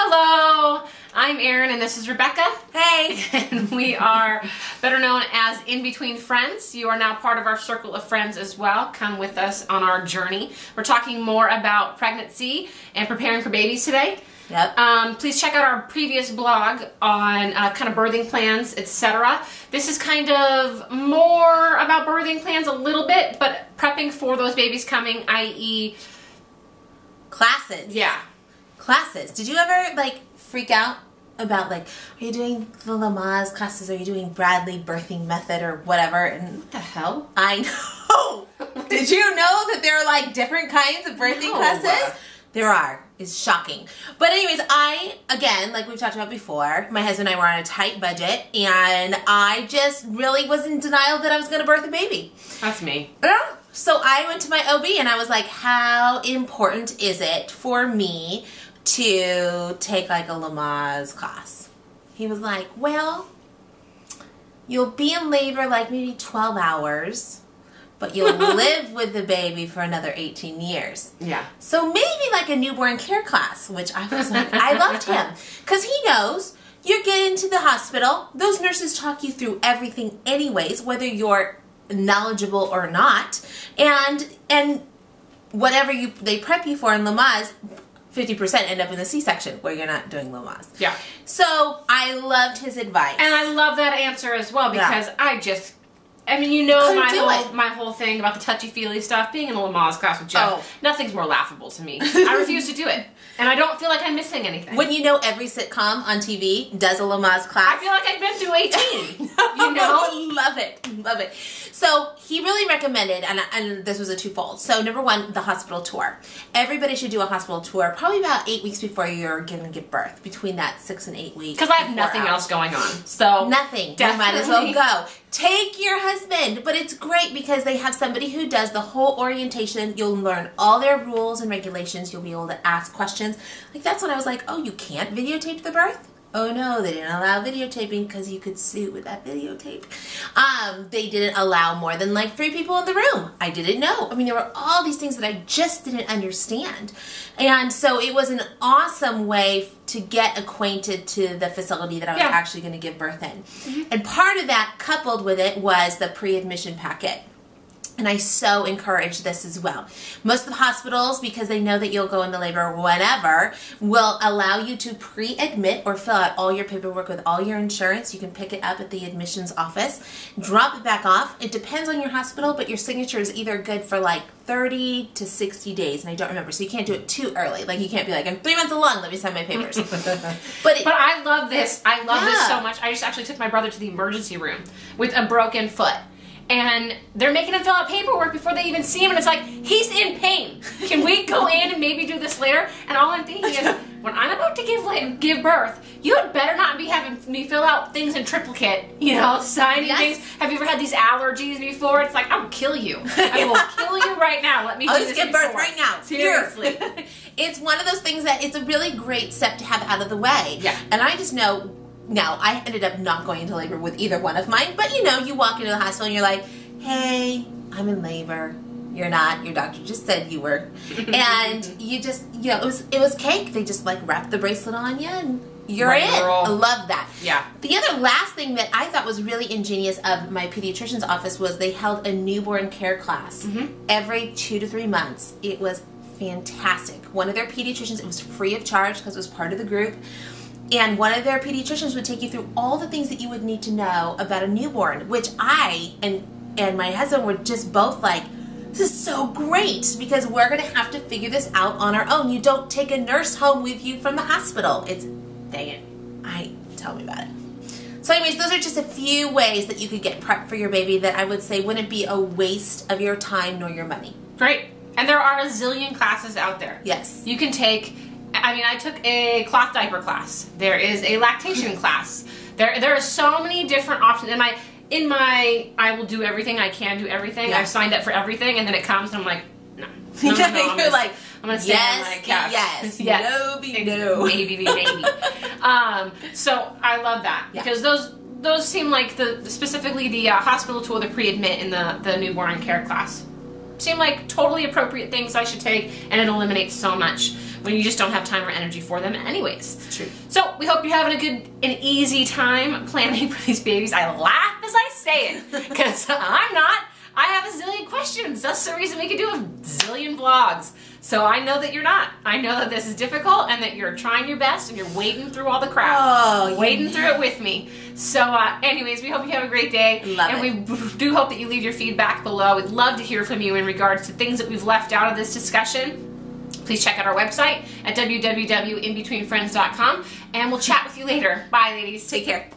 Hello, I'm Erin and this is Rebecca. Hey! And we are better known as In Between Friends. You are now part of our circle of friends as well. Come with us on our journey. We're talking more about pregnancy and preparing for babies today. Yep. Please check out our previous blog on kind of birthing plans, etc. This is kind of more about birthing plans a little bit, but prepping for those babies coming, i.e. classes. Yeah. Classes. Did you ever freak out about are you doing the Lamaze classes? Are you doing Bradley birthing method or whatever? And what the hell? I know. Did you know that there are different kinds of birthing classes? There are. It's shocking. But anyways, again, like we've talked about before, my husband and I were on a tight budget, and I just really was in denial that I was going to birth a baby. That's me. Yeah. So I went to my OB and I was like, how important is it for me to take a Lamaze class? He was like, well, you'll be in labor maybe 12 hours. But you'll live with the baby for another 18 years. Yeah. So maybe a newborn care class, which I was like, I loved him. Because he knows you get into the hospital, those nurses talk you through everything anyways, whether you're knowledgeable or not. And whatever they prep you for in Lamaze, 50% end up in the C-section where you're not doing Lamaze. Yeah. So I loved his advice. And I love that answer as well because my whole thing about the touchy-feely stuff, being in a Lamaze class with Jeff, nothing's more laughable to me. I refuse to do it. And I don't feel like I'm missing anything. When every sitcom on TV does a Lamaze class. I feel like I've been through 18. Love it. Love it. So he really recommended, and this was a twofold. So number one, the hospital tour. Everybody should do a hospital tour probably about 8 weeks before you're going to give birth. Between that 6 and 8 weeks. Because I have nothing else going on. So nothing. Definitely. You might as well go. Take your husband. But it's great because they have somebody who does the whole orientation. You'll learn all their rules and regulations. You'll be able to ask questions. That's when I was like, oh, you can't videotape the birth? Oh no, they didn't allow videotaping because you could sue with that videotape. They didn't allow more than 3 people in the room. I didn't know. There were all these things that I just didn't understand. And so it was an awesome way to get acquainted to the facility that I was actually going to give birth in. Mm-hmm. And part of that, coupled with it, was the pre-admission packet. And I so encourage this as well. Most of the hospitals, because they know that you'll go into labor whenever, will allow you to pre-admit or fill out all your paperwork with all your insurance. You can pick it up at the admissions office, drop it back off. It depends on your hospital, but your signature is either good for 30 to 60 days, and I don't remember. So you can't do it too early. You can't be I'm 3 months along, let me sign my papers. But I love this. I love this so much. I just actually took my brother to the emergency room with a broken foot. And they're making him fill out paperwork before they even see him. And it's he's in pain. Can we go in and maybe do this later? And all I'm thinking is, when I'm about to give birth, you had better not be having me fill out things in triplicate, signing things. Have you ever had these allergies before? It's I will kill you. I will kill you right now. Let me do this. I'll just give birth right now. Seriously. It's one of those things that it's a really great step to have out of the way. Yeah. And I just know... Now, I ended up not going into labor with either one of mine, but you walk into the hospital and you're like, hey, I'm in labor. You're not. Your doctor just said you were. And you just, it was cake. They just wrapped the bracelet on you and you're in. I love that. Yeah. The other last thing that I thought was really ingenious of my pediatrician's office was they held a newborn care class every 2 to 3 months. It was fantastic. One of their pediatricians, it was free of charge because it was part of the group. And one of their pediatricians would take you through all the things that you would need to know about a newborn, which I and my husband were just both this is so great because we're going to have to figure this out on our own. You don't take a nurse home with you from the hospital. Dang it. Tell me about it. So anyways, those are just a few ways that you could get prepped for your baby that I would say wouldn't be a waste of your time nor your money. Great. And there are a zillion classes out there. Yes. You can take... I took a cloth diaper class. There is a lactation class. There are so many different options. And I will do everything. I can do everything. Yeah. I've signed up for everything, and then it comes, and I'm like, no. You're I'm gonna stay on my couch. Yes. No. Maybe. So I love that because those seem like specifically the hospital tool, the pre-admit, and the newborn care class seem like totally appropriate things I should take, and it eliminates so much when you just don't have time or energy for them anyways. It's true. So we hope you're having a good and easy time planning for these babies. I laugh as I say it, because I'm not. I have a zillion questions. That's the reason we could do a zillion vlogs. So I know that you're not. I know that this is difficult and that you're trying your best and you're wading through all the crap. Oh, wading through it with me. So anyways, we hope you have a great day. We do hope that you leave your feedback below. We'd love to hear from you in regards to things that we've left out of this discussion. Please check out our website at www.inbetweenfriends.com, and we'll chat with you later. Bye, ladies. Take care.